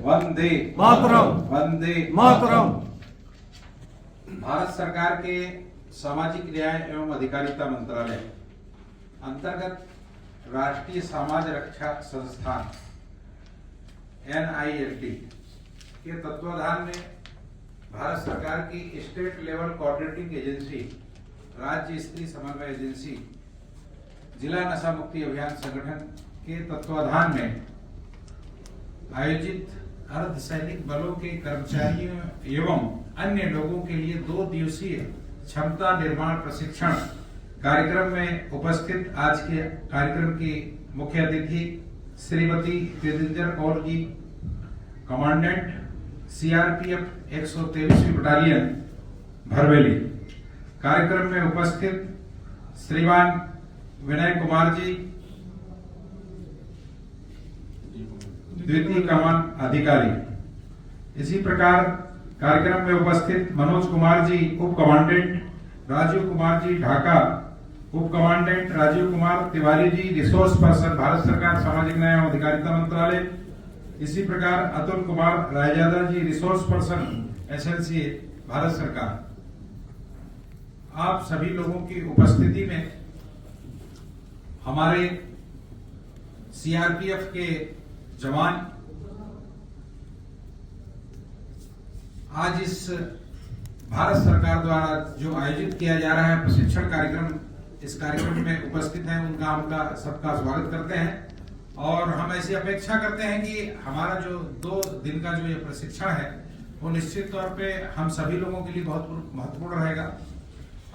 वंदे मातरम। वंदे मातरम। भारत सरकार के सामाजिक न्याय एवं अधिकारिता मंत्रालय अंतर्गत राष्ट्रीय समाज रक्षा संस्थान NILT के तत्वाधान में भारत सरकार की स्टेट लेवल कोऑर्डिनेटिंग एजेंसी, राज्य स्तरीय समन्वय एजेंसी, जिला नशा मुक्ति अभियान संगठन के तत्वाधान में आयोजित अर्धसैनिक बलों के कर्मचारियों एवं अन्य लोगों के लिए 2 दिवसीय क्षमता निर्माण प्रशिक्षण कार्यक्रम में उपस्थित आज के कार्यक्रम की मुख्य अतिथि Shrimati Tejinder Kaur ji, commandant CRPF 123वीं battalion Bharveli. कार्यक्रम में उपस्थित श्रीमान विनय कुमार जी, द्वितीय कमान अधिकारी। इसी प्रकार कार्यक्रम में उपस्थित मनोज कुमार जी, उप कमांडेंट, राजीव कुमार जी ढाका, उप commandant, Rajiv Kumar Tiwari ji, resource person, Bharat सरकार सामाजिक न्याय एवं अधिकारिता मंत्रालय। इसी प्रकार अतुल कुमार रायजादा जी, रिसोर्स पर्सन, SLCA, भारत सरकार। आप सभी लोगों की उपस्थिति में हमारे CRPF के जवान आज इस भारत सरकार द्वारा जो आयोजित किया जा रहा है प्रशिक्षण कार्यक्रम, इस कार्यक्रम में उपस्थित हैं। उनका सबका स्वागत करते हैं और हम ऐसी अपेक्षा करते हैं कि हमारा जो 2 दिन का जो ये प्रशिक्षण है वो निश्चित तौर पे हम सभी लोगों के लिए बहुत महत्वपूर्ण रहेगा।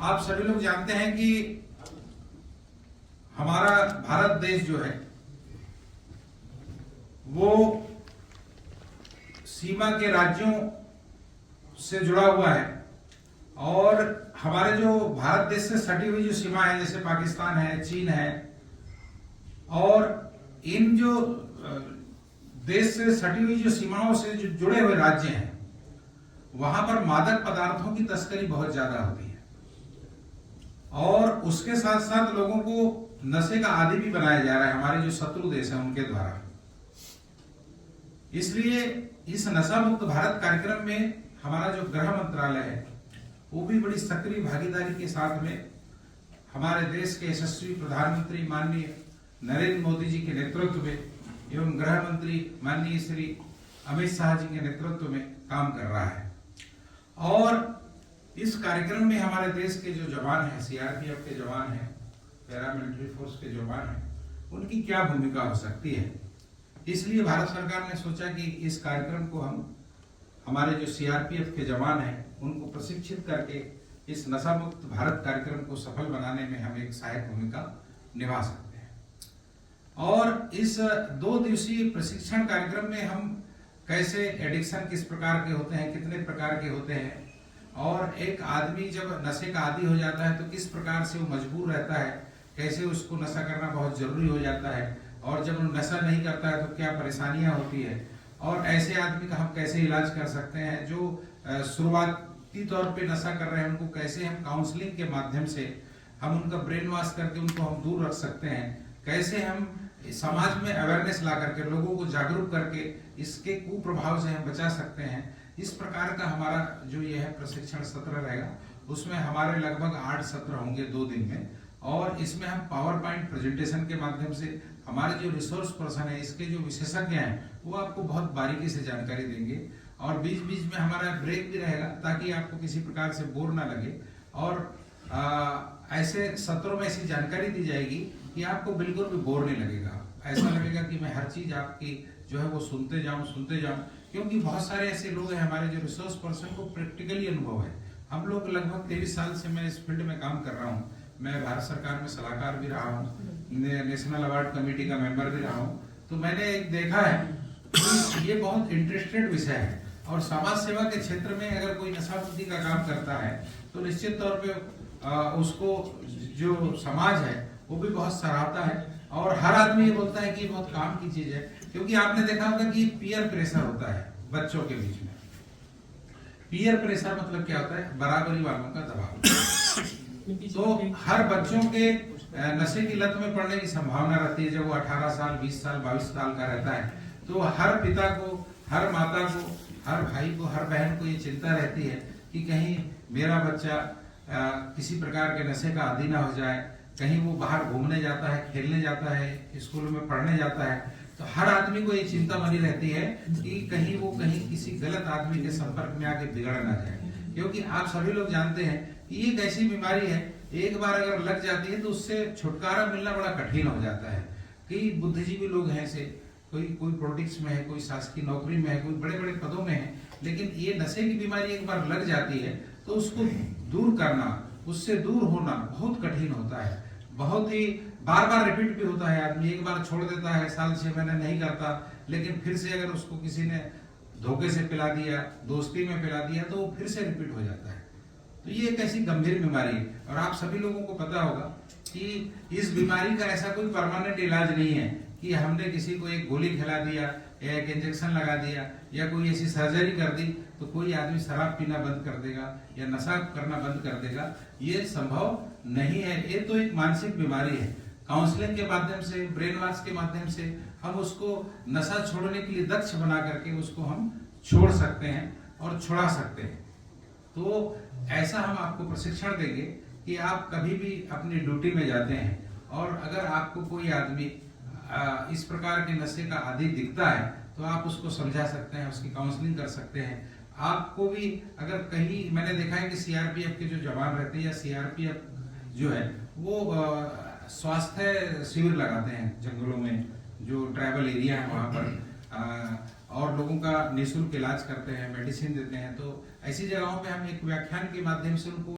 आप सभी लोग जानते हैं कि हमारा भारत देश जो है वो सीमा के राज्यों से जुड़ा हुआ है और हमारे जो भारत देश से सटी हुई जो सीमा है, जैसे पाकिस्तान है, चीन है, और इन जो देश से सटी हुई जो सीमाओं से जो जुड़े हुए राज्य हैं, वहां पर मादक पदार्थों की तस्करी बहुत ज्यादा होती है और उसके साथ साथ लोगों को नशे का आदी भी बनाया जा रहा है हमारे जो शत्रु देश है उनके द्वारा। इसलिए इस नशा मुक्त भारत कार्यक्रम में हमारा जो गृह मंत्रालय है वो भी बड़ी सक्रिय भागीदारी के साथ में हमारे देश के यशस्वी प्रधानमंत्री माननीय नरेंद्र मोदी जी के नेतृत्व में एवं गृह मंत्री माननीय श्री अमित शाह जी के नेतृत्व में काम कर रहा है। और इस कार्यक्रम में हमारे देश के जो जवान हैं, CRPF के जवान हैं, पैरामिलिट्री फोर्स के जवान हैं, उनकी क्या भूमिका हो सकती है। इसलिए भारत सरकार ने सोचा कि इस कार्यक्रम को हम हमारे जो CRPF के जवान हैं उनको प्रशिक्षित करके इस नशा मुक्त भारत कार्यक्रम को सफल बनाने में हम एक सहायक भूमिका निभा सकते हैं। और इस 2 दिवसीय प्रशिक्षण कार्यक्रम में हम कैसे एडिक्शन किस प्रकार के होते हैं, कितने प्रकार के होते हैं, और एक आदमी जब नशे का आदी हो जाता है तो किस प्रकार से वो मजबूर रहता है, कैसे उसको नशा करना बहुत जरूरी हो जाता है, और जब वो नशा नहीं करता है तो क्या परेशानियां होती है, और ऐसे आदमी का हम कैसे इलाज कर सकते हैं। जो शुरुआती तौर पे नशा कर रहे हैं उनको कैसे हम काउंसलिंग के माध्यम से हम उनका ब्रेन वॉश करके उनको हम दूर रख सकते हैं, कैसे हम समाज में अवेयरनेस ला करके लोगों को जागरूक करके इसके कुप्रभाव से हम बचा सकते हैं। इस प्रकार का हमारा जो ये है प्रशिक्षण सत्र रहेगा। उसमें हमारे लगभग 8 सत्र होंगे 2 दिन में, और इसमें हम पावर पॉइंट प्रेजेंटेशन के माध्यम से हमारे जो रिसोर्स पर्सन है, इसके जो विशेषज्ञ हैं, वो आपको बहुत बारीकी से जानकारी देंगे। और बीच बीच में हमारा ब्रेक भी रहेगा ताकि आपको किसी प्रकार से बोर ना लगे। और ऐसे सत्रों में ऐसी जानकारी दी जाएगी कि आपको बिल्कुल भी बोर नहीं लगेगा। ऐसा लगेगा कि मैं हर चीज आपकी जो है वो सुनते जाऊं, क्योंकि बहुत सारे ऐसे लोग हैं हमारे जो रिसोर्स पर्सन को प्रैक्टिकली अनुभव है। हम लोग लगभग 23 साल से मैं इस फील्ड में काम कर रहा हूँ। मैं भारत सरकार में सलाहकार भी रहा हूँ, नेशनल अवार्ड कमेटी का मेंबर भी रहा हूँ। तो मैंने देखा है कि ये बहुत इंटरेस्टेड विषय है, और समाज सेवा के क्षेत्र में अगर कोई नशा मुक्ति का काम करता है तो निश्चित तौर पे उसको जो समाज है वो भी बहुत सराहता है, और हर आदमी ये बोलता है कि बहुत काम की चीज है। क्योंकि आपने देखा होगा कि पीयर प्रेशर होता है बच्चों के बीच में। पीयर प्रेशर मतलब क्या होता है? बराबरी वालों का दबाव। तो हर बच्चों के नशे की लत में पड़ने की संभावना रहती है जब वो 18 साल, 20 साल, 22 साल का रहता है। तो हर पिता को, हर माता को, हर भाई को, हर बहन को ये चिंता रहती है कि कहीं मेरा बच्चा किसी प्रकार के नशे का आदी ना हो जाए, कहीं वो बाहर घूमने जाता है, खेलने जाता है, स्कूल में पढ़ने जाता है, तो हर आदमी को ये चिंता बनी रहती है कि कहीं वो किसी गलत आदमी के संपर्क में आके बिगड़ ना जाए। क्योंकि आप सभी लोग जानते हैं कि ये एक ऐसी बीमारी है, एक बार अगर लग जाती है तो उससे छुटकारा मिलना बड़ा कठिन हो जाता है। कई बुद्धिजीवी लोग हैं से, कोई पॉलिटिक्स में है, कोई शासकीय नौकरी में है, कोई बड़े बड़े पदों में है, लेकिन ये नशे की बीमारी एक बार लग जाती है तो उसको दूर करना, उससे दूर होना बहुत कठिन होता है। बहुत ही बार बार रिपीट भी होता है, आदमी एक बार छोड़ देता है, साल 6 महीने नहीं करता, लेकिन फिर से अगर उसको किसी ने धोखे से पिला दिया, दोस्ती में पिला दिया, तो वो फिर से रिपीट हो जाता है। तो ये एक ऐसी गंभीर बीमारी है और आप सभी लोगों को पता होगा कि इस बीमारी का ऐसा कोई परमानेंट इलाज नहीं है कि हमने किसी को एक गोली खिला दिया या एक इंजेक्शन लगा दिया या कोई ऐसी सर्जरी कर दी तो कोई आदमी शराब पीना बंद कर देगा या नशा करना बंद कर देगा। ये संभव नहीं है। ये तो एक मानसिक बीमारी है। काउंसलिंग के माध्यम से, ब्रेन वॉश के माध्यम से हम उसको नशा छोड़ने के लिए दक्ष बना करके उसको हम छोड़ सकते हैं और छुड़ा सकते हैं। तो ऐसा हम आपको प्रशिक्षण देंगे कि आप कभी भी अपनी ड्यूटी में जाते हैं और अगर आपको कोई आदमी इस प्रकार के नशे का आदी दिखता है तो आप उसको समझा सकते हैं, उसकी काउंसलिंग कर सकते हैं। आपको भी अगर कहीं, मैंने देखा है कि सीआरपीएफ के जो जवान रहते हैं या सीआरपीएफ जो है वो स्वास्थ्य शिविर लगाते हैं जंगलों में, जो ट्राइबल एरिया है वहाँ पर, और लोगों का निःशुल्क इलाज करते हैं, मेडिसिन देते हैं। तो ऐसी जगहों पे हम एक व्याख्यान के माध्यम से उनको